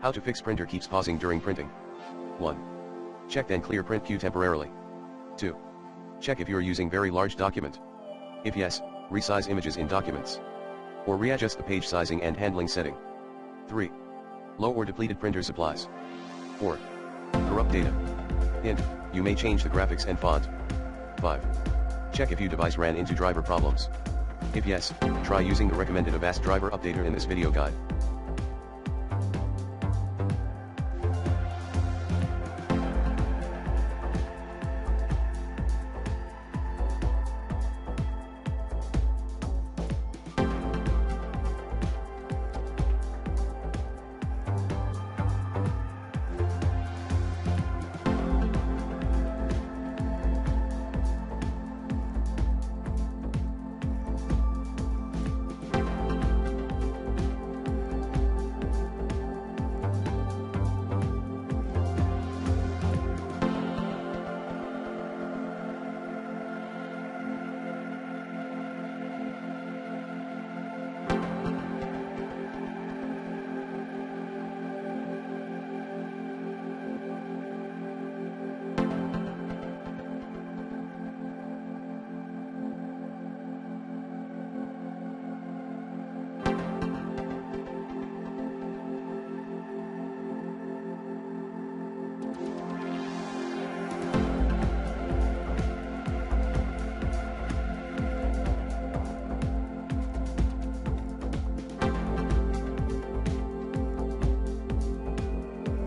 How to fix printer keeps pausing during printing. 1. Check and clear print queue temporarily. 2. Check if you are using very large document. If yes, resize images in documents. Or readjust the page sizing and handling setting. 3. Low or depleted printer supplies. 4. Corrupt data. Hint, you may change the graphics and font. 5. Check if your device ran into driver problems. If yes, try using the recommended Avast driver updater in this video guide.